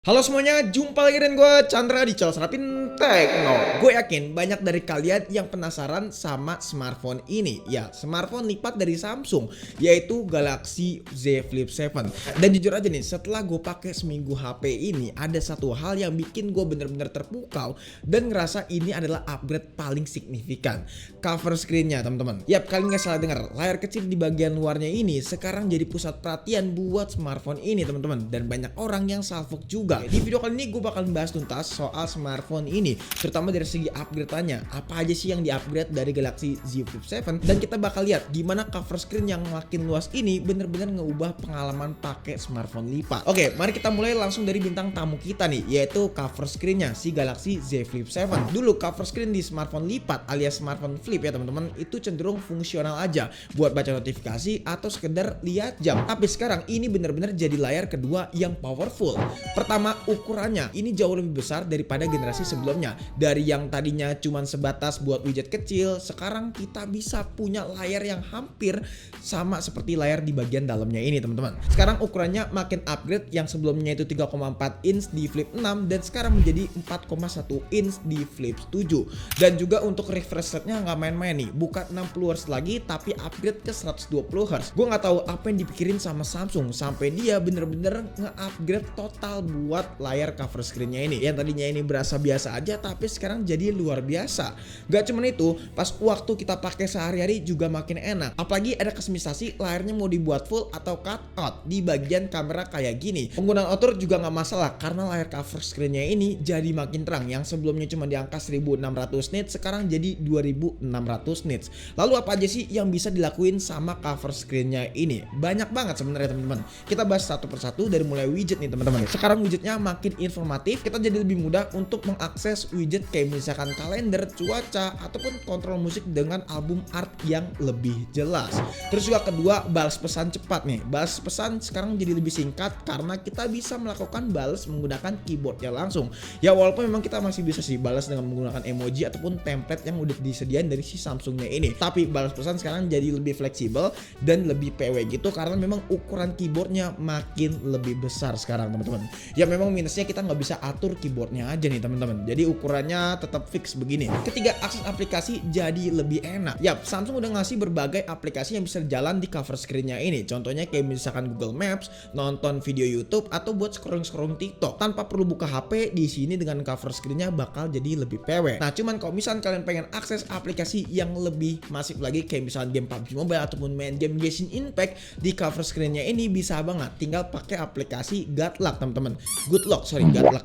Halo semuanya, jumpa lagi dengan gue Chandra di channel Serapin Tekno. Gue yakin banyak dari kalian yang penasaran sama smartphone ini. Ya, smartphone lipat dari Samsung, yaitu Galaxy Z Flip 7. Dan jujur aja nih, setelah gue pakai seminggu HP ini, ada satu hal yang bikin gue bener-bener terpukau dan ngerasa ini adalah upgrade paling signifikan. Cover screen-nya teman-teman. Yap, kalian gak salah dengar, layar kecil di bagian luarnya ini sekarang jadi pusat perhatian buat smartphone ini teman-teman. Dan banyak orang yang salfok juga. Di video kali ini gue bakal membahas tuntas soal smartphone ini, terutama dari segi upgrade-nya. Apa aja sih yang di-upgrade dari Galaxy Z Flip 7, dan kita bakal lihat gimana cover screen yang makin luas ini bener-bener ngeubah pengalaman pakai smartphone lipat. Oke, mari kita mulai langsung dari bintang tamu kita nih, yaitu cover screen-nya si Galaxy Z Flip 7. Dulu cover screen di smartphone lipat alias smartphone flip ya teman-teman, itu cenderung fungsional aja buat baca notifikasi atau sekedar lihat jam. Tapi sekarang ini bener-bener jadi layar kedua yang powerful. Pertama, ukurannya ini jauh lebih besar daripada generasi sebelumnya. Dari yang tadinya cuma sebatas buat widget kecil, sekarang kita bisa punya layar yang hampir sama seperti layar di bagian dalamnya ini teman-teman. Sekarang ukurannya makin upgrade, yang sebelumnya itu 3,4 inch di Flip 6 dan sekarang menjadi 4,1 inch di Flip 7. Dan juga untuk refresh rate-nya nggak main-main nih, bukan 60 Hz lagi tapi upgrade ke 120 Hz. Gue nggak tahu apa yang dipikirin sama Samsung sampai dia bener-bener nge-upgrade total buat layar cover screen-nya ini. Yang tadinya ini berasa biasa aja tapi sekarang jadi luar biasa. Gak cuman itu, pas waktu kita pakai sehari-hari juga makin enak. Apalagi ada kustomisasi layarnya mau dibuat full atau cut out di bagian kamera kayak gini. Penggunaan outer juga nggak masalah karena layar cover screen-nya ini jadi makin terang. Yang sebelumnya cuma di angka 1600 nits sekarang jadi 2600 nits. Lalu apa aja sih yang bisa dilakuin sama cover screen-nya ini? Banyak banget sebenarnya teman-teman. Kita bahas satu persatu dari mulai widget nih teman-teman. Sekarang widgetnya makin informatif, kita jadi lebih mudah untuk mengakses widget kayak misalkan kalender, cuaca, ataupun kontrol musik dengan album art yang lebih jelas. Terus juga kedua, balas pesan cepat nih. Balas pesan sekarang jadi lebih singkat karena kita bisa melakukan balas menggunakan keyboardnya langsung. Ya walaupun memang kita masih bisa sih balas dengan menggunakan emoji ataupun template yang udah disediain dari si Samsungnya ini. Tapi balas pesan sekarang jadi lebih fleksibel dan lebih PW gitu karena memang ukuran keyboardnya makin lebih besar sekarang teman-teman. Ya memang minusnya kita nggak bisa atur keyboardnya aja nih teman-teman, jadi ukurannya tetap fix begini. Ketiga, akses aplikasi jadi lebih enak. Yap, Samsung udah ngasih berbagai aplikasi yang bisa jalan di cover screen-nya ini. Contohnya kayak misalkan Google Maps, nonton video YouTube, atau buat scrolling TikTok tanpa perlu buka HP. Di sini dengan cover screen-nya bakal jadi lebih PW. Nah cuman kalau misalkan kalian pengen akses aplikasi yang lebih masif lagi kayak misalkan game PUBG Mobile ataupun main game Genshin Impact, di cover screen-nya ini bisa banget tinggal pakai aplikasi Godlock teman-teman. Godlock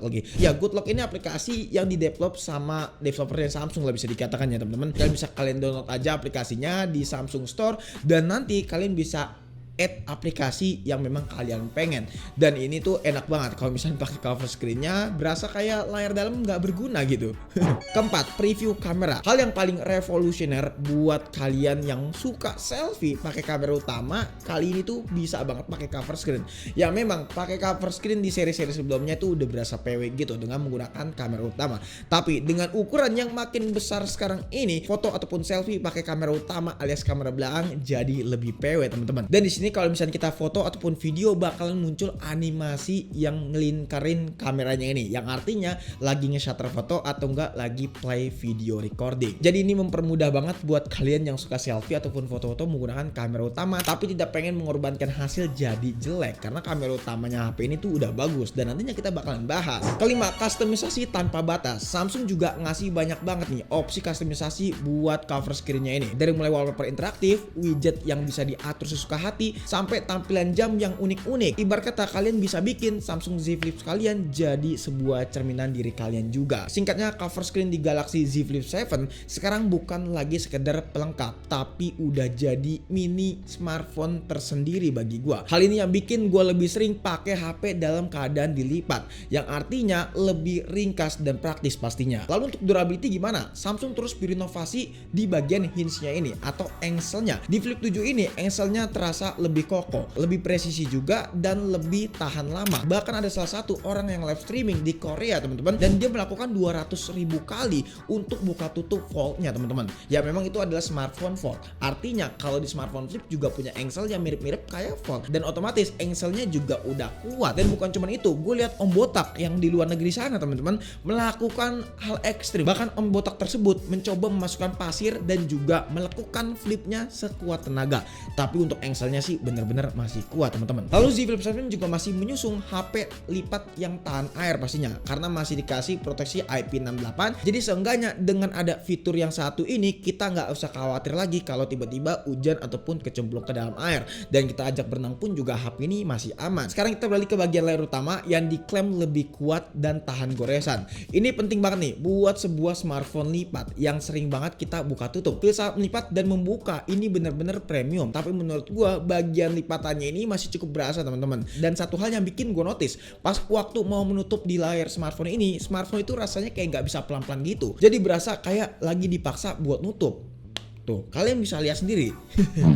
lagi. Ya, Godlock ini aplikasi yang didevelop sama developernya Samsung lah bisa dikatakan ya teman-teman. Kalian bisa kalian download aja aplikasinya di Samsung Store dan nanti kalian bisa add aplikasi yang memang kalian pengen. Dan ini tuh enak banget kalau misalnya pakai cover screen-nya berasa kayak layar dalam nggak berguna gitu. Keempat, preview kamera. Hal yang paling revolusioner buat kalian yang suka selfie pakai kamera utama, kali ini tuh bisa banget pakai cover screen. Ya memang pakai cover screen di seri-seri sebelumnya tuh udah berasa PW gitu dengan menggunakan kamera utama. Tapi dengan ukuran yang makin besar sekarang ini, foto ataupun selfie pakai kamera utama alias kamera belakang jadi lebih PW teman-teman. Dan di sini kalau misalnya kita foto ataupun video bakalan muncul animasi yang ngelingkarin kameranya ini, yang artinya lagi nge-shutter foto atau enggak lagi play video recording. Jadi ini mempermudah banget buat kalian yang suka selfie ataupun foto-foto menggunakan kamera utama tapi tidak pengen mengorbankan hasil jadi jelek karena kamera utamanya HP ini tuh udah bagus, dan nantinya kita bakalan bahas. Kelima, kustomisasi tanpa batas. Samsung juga ngasih banyak banget nih opsi kustomisasi buat cover screen-nya ini. Dari mulai wallpaper interaktif, widget yang bisa diatur sesuka hati, sampai tampilan jam yang unik-unik. Ibarat kata kalian bisa bikin Samsung Z Flip kalian jadi sebuah cerminan diri kalian juga. Singkatnya, cover screen di Galaxy Z Flip 7 sekarang bukan lagi sekedar pelengkap, tapi udah jadi mini smartphone tersendiri bagi gua. Hal ini yang bikin gua lebih sering pakai HP dalam keadaan dilipat, yang artinya lebih ringkas dan praktis pastinya. Lalu untuk durability gimana? Samsung terus berinovasi di bagian hinge-nya ini atau engselnya. Di Flip 7 ini engselnya terasa lebih kokoh, lebih presisi juga, dan lebih tahan lama. Bahkan ada salah satu orang yang live streaming di Korea teman-teman, dan dia melakukan 200.000 kali untuk buka tutup foldnya teman-teman. Ya memang itu adalah smartphone fold. Artinya kalau di smartphone flip juga punya engsel yang mirip-mirip kayak fold, dan otomatis engselnya juga udah kuat. Dan bukan cuma itu, gue lihat Om Botak yang di luar negeri sana teman-teman melakukan hal ekstrim. Bahkan Om Botak tersebut mencoba memasukkan pasir dan juga melekukan flipnya sekuat tenaga. Tapi untuk engselnya sih bener-bener masih kuat teman-teman. Lalu Z Flip 7 juga masih menyusung HP lipat yang tahan air pastinya, karena masih dikasih proteksi IP68. Jadi seenggaknya dengan ada fitur yang satu ini, kita nggak usah khawatir lagi kalau tiba-tiba hujan ataupun kecemplung ke dalam air. Dan kita ajak berenang pun juga HP ini masih aman. Sekarang kita beralih ke bagian layar utama yang diklaim lebih kuat dan tahan goresan. Ini penting banget nih buat sebuah smartphone lipat yang sering banget kita buka tutup. Feel saat melipat dan membuka ini bener-bener premium. Tapi menurut gua bagian lipatannya ini masih cukup berasa teman-teman. Dan satu hal yang bikin gua notice, pas waktu mau menutup di layar smartphone ini, smartphone itu rasanya kayak nggak bisa pelan-pelan gitu. Jadi berasa kayak lagi dipaksa buat nutup. Tuh, kalian bisa lihat sendiri.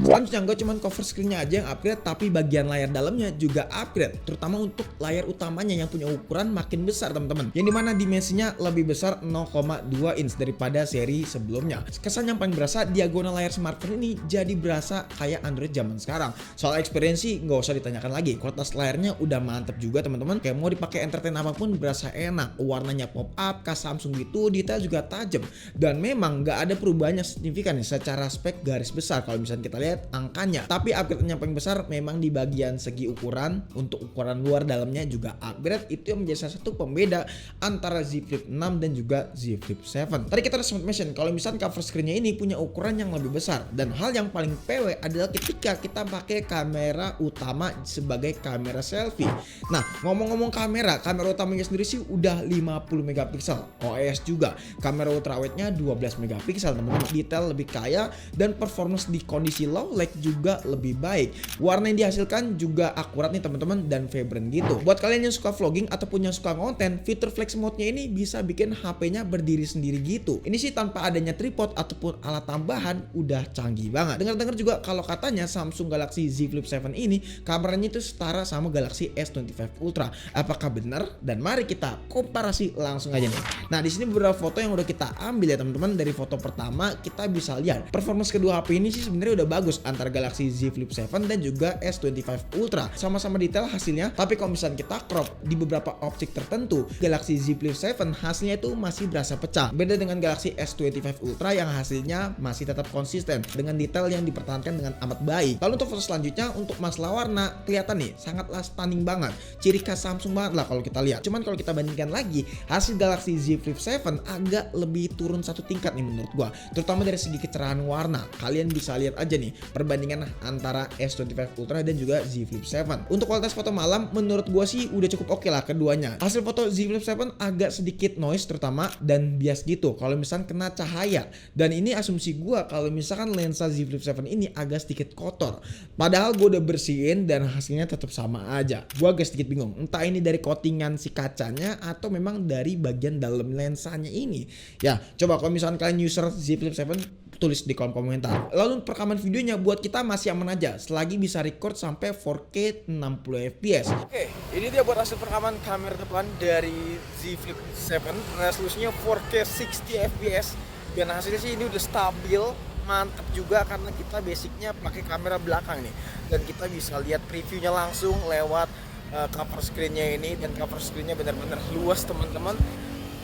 Selanjutnya gak cuma cover screen-nya aja yang upgrade, tapi bagian layar dalamnya juga upgrade, terutama untuk layar utamanya yang punya ukuran makin besar teman-teman. Yang dimana dimensinya lebih besar 0,2 inch daripada seri sebelumnya. Kesan yang paling berasa, diagonal layar smartphone ini jadi berasa kayak Android zaman sekarang. Soal experience sih nggak usah ditanyakan lagi. Kualitas layarnya udah mantep juga teman-teman. Kayak mau dipakai entertain apapun berasa enak. Warnanya pop up, khas Samsung gitu, detail juga tajam. Dan memang nggak ada perubahan yang signifikan nih secara spek garis besar kalau misalnya kita lihat angkanya. Tapi upgrade yang paling besar memang di bagian segi ukuran. Untuk ukuran luar dalamnya juga upgrade. Itu yang menjadi salah satu pembeda antara Z Flip 6 dan juga Z Flip 7. Tadi kita udah sempat mention kalau misalnya cover screen-nya ini punya ukuran yang lebih besar. Dan hal yang paling PW adalah ketika kita pakai kamera utama sebagai kamera selfie. Nah, ngomong-ngomong kamera utamanya sendiri sih udah 50 megapiksel. OIS juga. Kamera ultrawide-nya 12 megapiksel teman-teman. Detail lebih kaya dan performance di kondisi low light juga lebih baik. Warna yang dihasilkan juga akurat nih teman-teman dan vibrant gitu. Buat kalian yang suka vlogging ataupun yang suka konten, fitur flex mode-nya ini bisa bikin HP-nya berdiri sendiri gitu. Ini sih tanpa adanya tripod ataupun alat tambahan udah canggih banget. Dengar-dengar juga kalau katanya Samsung Galaxy Z Flip 7 ini kameranya itu setara sama Galaxy S25 Ultra. Apakah benar? Dan mari kita komparasi langsung aja nih. Nah, di sini beberapa foto yang udah kita ambil ya teman-teman. Dari foto pertama kita bisa lihat performance kedua HP ini sih sebenarnya udah bagus antara Galaxy Z Flip 7 dan juga S25 Ultra. Sama-sama detail hasilnya, tapi kalau misalnya kita crop di beberapa objek tertentu, Galaxy Z Flip 7 hasilnya itu masih berasa pecah. Beda dengan Galaxy S25 Ultra yang hasilnya masih tetap konsisten dengan detail yang dipertahankan dengan amat baik. Lalu untuk foto selanjutnya untuk masalah warna, kelihatan nih sangatlah stunning banget. Ciri khas Samsung banget lah kalau kita lihat. Cuman kalau kita bandingkan lagi, hasil Galaxy Z Flip 7 agak lebih turun satu tingkat nih menurut gua, terutama dari segi kecerahan warna. Kalian bisa lihat aja nih perbandingan antara S25 Ultra dan juga Z Flip 7. Untuk kualitas foto malam menurut gua sih udah cukup oke lah keduanya. Hasil foto Z Flip 7 agak sedikit noise terutama dan bias gitu kalau misalkan kena cahaya. Dan ini asumsi gua kalau misalkan lensa Z Flip 7 ini agak sedikit kotor. Padahal gua udah bersihin dan hasilnya tetap sama aja. Gua agak sedikit bingung. Entah ini dari coatingan si kacanya atau memang dari bagian dalam lensanya ini. Ya, coba kalau misalkan kalian user Z Flip 7 tulis di kolom komentar. Lalu perekaman videonya buat kita masih aman aja selagi bisa record sampai 4K 60 fps. Oke, ini dia buat hasil perekaman kamera depan dari Z Flip 7. Resolusinya 4K 60 fps dan hasilnya sih ini udah stabil, mantep juga karena kita basicnya pakai kamera belakang nih. Dan kita bisa lihat previewnya langsung lewat cover screen-nya ini, dan cover screen-nya benar-benar luas teman-teman.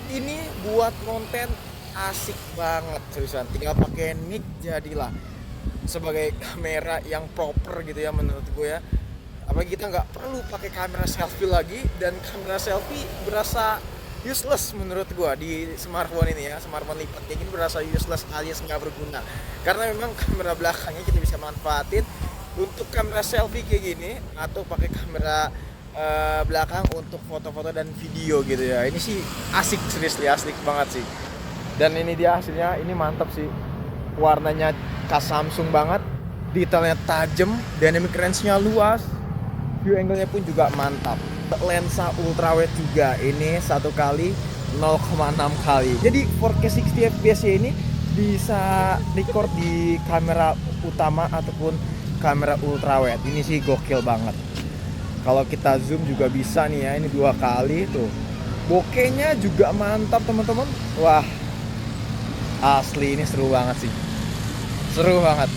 Ini buat konten asik banget seriusan, tinggal pakai mic jadilah sebagai kamera yang proper gitu ya menurut gue ya. Apalagi kita nggak perlu pakai kamera selfie lagi, dan kamera selfie berasa useless menurut gue di smartphone ini ya. Smartphone lipat kayak gini berasa useless alias nggak berguna, karena memang kamera belakangnya kita bisa manfaatin untuk kamera selfie kayak gini atau pakai kamera belakang untuk foto-foto dan video gitu ya. Ini sih asik, seriously asik banget sih. Dan ini dia hasilnya, ini mantap sih. Warnanya khas Samsung banget, detailnya tajam, dynamic range-nya luas, view angle-nya pun juga mantap. Lensa ultrawide juga, ini 1 kali 0,6 kali. Jadi 4K 60 fps ini bisa record di kamera utama ataupun kamera ultrawide. Ini sih gokil banget. Kalau kita zoom juga bisa nih ya, ini 2 kali tuh. Bokehnya juga mantap teman-teman. Wah, asli ini seru banget sih. Seru banget.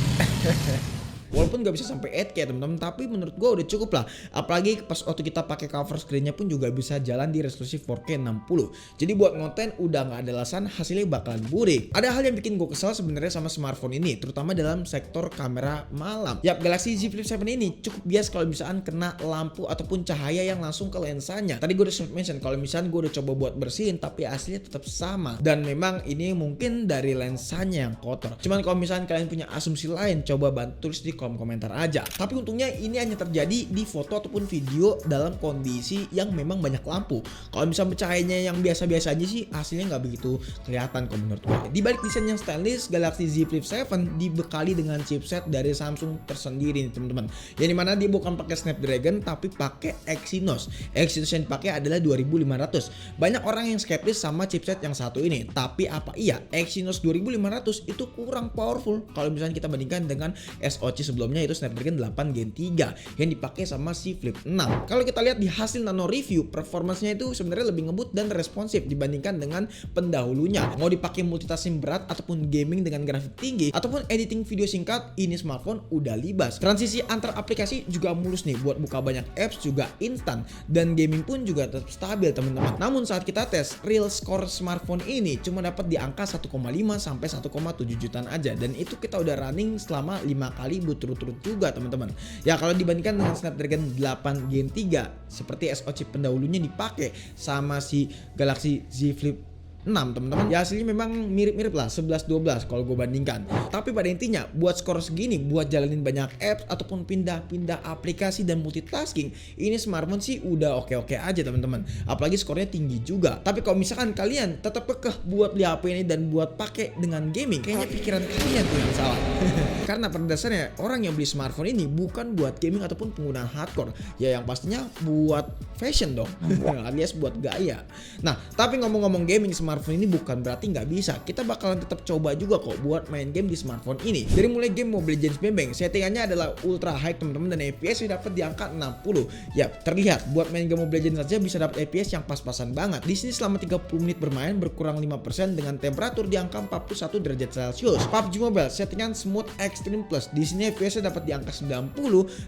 Walaupun nggak bisa sampai 8K teman-teman, tapi menurut gua udah cukup lah. Apalagi pas waktu kita pakai cover screennya pun juga bisa jalan di resolusi 4K 60. Jadi buat konten udah nggak ada alasan hasilnya bakalan burik. Ada hal yang bikin gua kesal sebenarnya sama smartphone ini, terutama dalam sektor kamera malam. Yap, Galaxy Z Flip 7 ini cukup bias kalau misalkan kena lampu ataupun cahaya yang langsung ke lensanya. Tadi gua udah mention kalau misalkan gua udah coba buat bersihin tapi hasilnya tetap sama. Dan memang ini mungkin dari lensanya yang kotor. Cuman kalau misalkan kalian punya asumsi lain, coba bantu tulis di kolom komentar aja. Tapi untungnya ini hanya terjadi di foto ataupun video dalam kondisi yang memang banyak lampu. Kalau misalnya cahayanya yang biasa-biasa aja sih hasilnya nggak begitu kelihatan kalau menurut gue. Di balik desain yang stylish, Galaxy Z Flip 7 dibekali dengan chipset dari Samsung tersendiri nih teman-teman. Yang dimana dia bukan pakai Snapdragon tapi pakai Exynos. Exynos yang dipakai adalah 2500. Banyak orang yang skeptis sama chipset yang satu ini. Tapi apa iya Exynos 2500 itu kurang powerful kalau misalnya kita bandingkan dengan SoC sebelumnya yaitu Snapdragon 8 Gen 3 yang dipakai sama si Flip 6. Kalau kita lihat di hasil nano review, performanya itu sebenarnya lebih ngebut dan responsif dibandingkan dengan pendahulunya. Mau dipakai multitasking berat ataupun gaming dengan grafik tinggi ataupun editing video singkat, ini smartphone udah libas. Transisi antar aplikasi juga mulus nih, buat buka banyak apps juga instan dan gaming pun juga tetap stabil teman-teman. Namun saat kita tes, real score smartphone ini cuma dapat di angka 1,5 sampai 1,7 jutaan aja, dan itu kita udah running selama 5 kali berturut-turut juga teman-teman. Ya kalau dibandingkan dengan Snapdragon 8 Gen 3 seperti SoC pendahulunya dipakai sama si Galaxy Z Flip 6 teman-teman, ya hasilnya memang mirip-mirip lah 11-12 kalau gue bandingkan. Tapi pada intinya buat skor segini, buat jalanin banyak apps ataupun pindah-pindah aplikasi dan multitasking, ini smartphone sih udah oke-oke aja teman-teman. Apalagi skornya tinggi juga. Tapi kalau misalkan kalian tetap kekeh buat beli HP ini dan buat pakai dengan gaming, kayaknya pikiran kalian tuh yang salah. Karena pada dasarnya orang yang beli smartphone ini bukan buat gaming ataupun penggunaan hardcore, ya yang pastinya buat fashion dong, alias buat gaya. Nah tapi ngomong-ngomong gaming, smartphone ini bukan berarti nggak bisa. Kita bakalan tetap coba juga kok buat main game di smartphone ini. Dari mulai game Mobile Legends Bang, settingannya adalah ultra high teman-teman, dan FPS dapat di angka 60. Ya terlihat buat main game Mobile Legends saja bisa dapat FPS yang pas-pasan banget. Di sini selama 30 menit bermain berkurang 5% dengan temperatur di angka 41 derajat Celcius. PUBG Mobile settingan Smooth Extreme Plus. Di sini FPS dapat di angka 90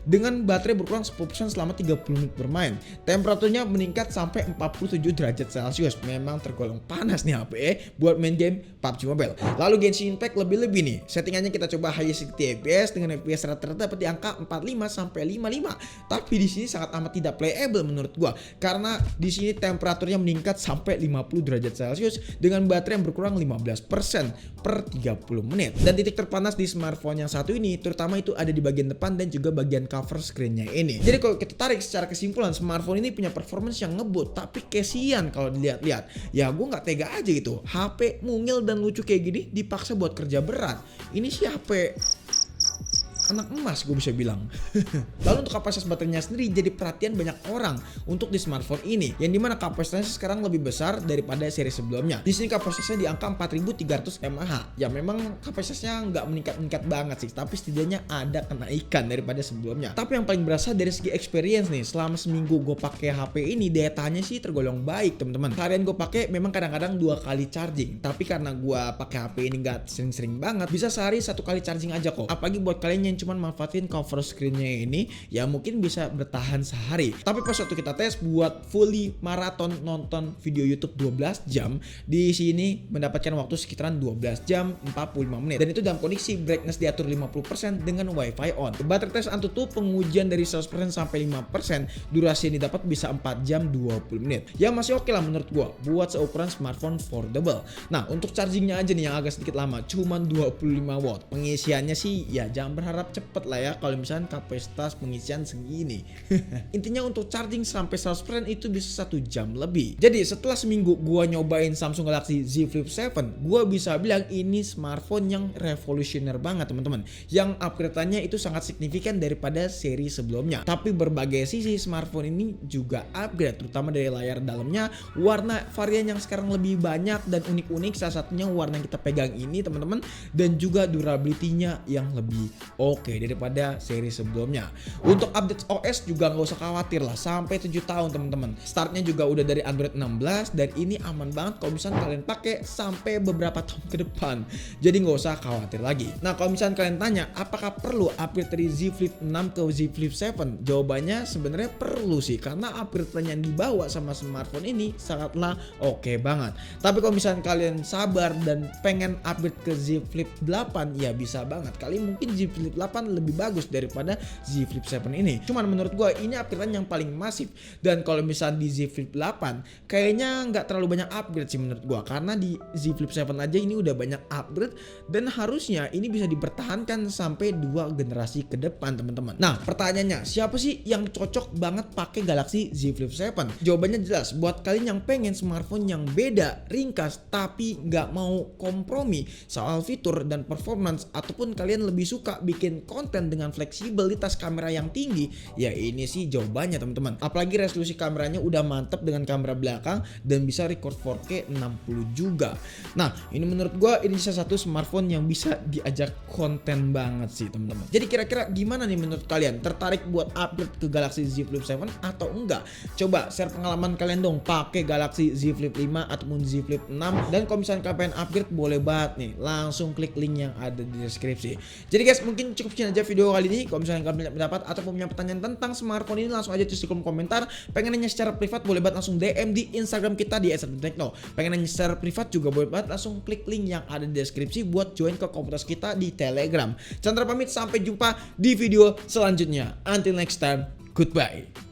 dengan baterai berkurang 10% selama 30 menit bermain. Temperaturnya meningkat sampai 47 derajat Celcius. Memang tergolong panas nih HP buat main game PUBG Mobile. Lalu Genshin Impact lebih-lebih nih. Settingannya kita coba high 60 FPS dengan FPS rata-rata dapat di angka 45 sampai 55. Tapi di sini sangat amat tidak playable menurut gua, karena di sini temperaturnya meningkat sampai 50 derajat Celcius dengan baterai yang berkurang 15% per 30 menit. Dan titik terpanas di smartphone yang satu ini terutama itu ada di bagian depan dan juga bagian cover screennya ini. Jadi kalau kita tarik secara kesimpulan, smartphone ini punya performance yang ngebut, tapi kesian kalau dilihat-lihat. Ya gue nggak tega aja gitu. HP mungil dan lucu kayak gini dipaksa buat kerja berat. Ini sih HP anak emas gue bisa bilang. Lalu untuk kapasitas baterainya sendiri jadi perhatian banyak orang untuk di smartphone ini, yang dimana kapasitasnya sekarang lebih besar daripada seri sebelumnya. Di sini kapasitasnya di angka 4300 mAh. Ya memang kapasitasnya nggak meningkat banget sih, tapi setidaknya ada kenaikan daripada sebelumnya. Tapi yang paling berasa dari segi experience nih, selama seminggu gue pakai HP ini, daya tahannya sih tergolong baik teman-teman. Harian gue pakai memang kadang-kadang 2 kali charging, tapi karena gue pakai HP ini nggak sering-sering banget, bisa sehari 1 kali charging aja kok. Apalagi buat kalian yang cuman manfaatin cover screennya ini, ya mungkin bisa bertahan sehari. Tapi pas waktu kita tes buat fully maraton nonton video YouTube 12 jam, di sini mendapatkan waktu sekitaran 12 jam 45 menit, dan itu dalam kondisi brightness diatur 50% dengan wifi on. Baterai tes Antutu pengujian dari 100% sampai 5%, durasi yang didapat bisa 4 jam 20 menit. Ya masih oke lah menurut gua buat seukuran smartphone foldable. Nah untuk chargingnya aja nih yang agak sedikit lama, cuman 25 watt. Pengisiannya sih ya jangan berharap cepet lah ya kalau misalnya kapasitas pengisian segini. Intinya untuk charging sampai 100% itu bisa 1 jam lebih. Jadi setelah seminggu gua nyobain Samsung Galaxy Z Flip 7, gua bisa bilang ini smartphone yang revolusioner banget teman-teman. Yang upgrade-nya itu sangat signifikan daripada seri sebelumnya. Tapi berbagai sisi smartphone ini juga upgrade, terutama dari layar dalamnya, warna varian yang sekarang lebih banyak dan unik-unik, salah satunya warna yang kita pegang ini teman-teman, dan juga durability-nya yang lebih oke. oke daripada seri sebelumnya. Untuk update OS juga nggak usah khawatir lah, sampai 7 tahun teman-teman. Startnya juga udah dari Android 16 dan ini aman banget kalau misalnya kalian pakai sampai beberapa tahun ke depan. Jadi nggak usah khawatir lagi. Nah kalau misalnya kalian tanya apakah perlu upgrade dari Z Flip 6 ke Z Flip 7, jawabannya sebenarnya perlu sih, karena upgrade yang dibawa sama smartphone ini sangatlah oke banget. Tapi kalau misalnya kalian sabar dan pengen upgrade ke Z Flip 8 ya bisa banget. Kalian mungkin Z Flip 8 lebih bagus daripada Z Flip 7 ini. Cuman menurut gue ini upgrade yang paling masif. Dan kalau misalnya di Z Flip 8 kayaknya nggak terlalu banyak upgrade sih menurut gue, karena di Z Flip 7 aja ini udah banyak upgrade dan harusnya ini bisa dipertahankan sampai 2 generasi ke depan teman-teman. Nah pertanyaannya, siapa sih yang cocok banget pakai Galaxy Z Flip 7? Jawabannya jelas, buat kalian yang pengen smartphone yang beda, ringkas, tapi nggak mau kompromi soal fitur dan performance, ataupun kalian lebih suka bikin konten dengan fleksibilitas kamera yang tinggi, ya ini sih jawabannya teman-teman. Apalagi resolusi kameranya udah mantap dengan kamera belakang dan bisa record 4K 60 juga. Nah ini menurut gue ini salah satu smartphone yang bisa diajak konten banget sih teman-teman. Jadi kira-kira gimana nih menurut kalian? Tertarik buat upgrade ke Galaxy Z Flip 7 atau enggak? Coba share pengalaman kalian dong pakai Galaxy Z Flip 5 ataupun Z Flip 6. Dan kalau misalnya kalian pengen upgrade boleh banget nih, langsung klik link yang ada di deskripsi. Jadi guys mungkin cukup sekian aja video kali ini. Kalau misalnya kalian punya pendapat ataupun punya pertanyaan tentang smartphone ini, langsung aja tulis di kolom komentar. Pengen nanya secara privat boleh banget langsung DM di Instagram kita di @techno. Pengen nanya secara privat juga boleh banget langsung klik link yang ada di deskripsi buat join ke komunitas kita di Telegram. Chandra pamit, sampai jumpa di video selanjutnya. Until next time, goodbye.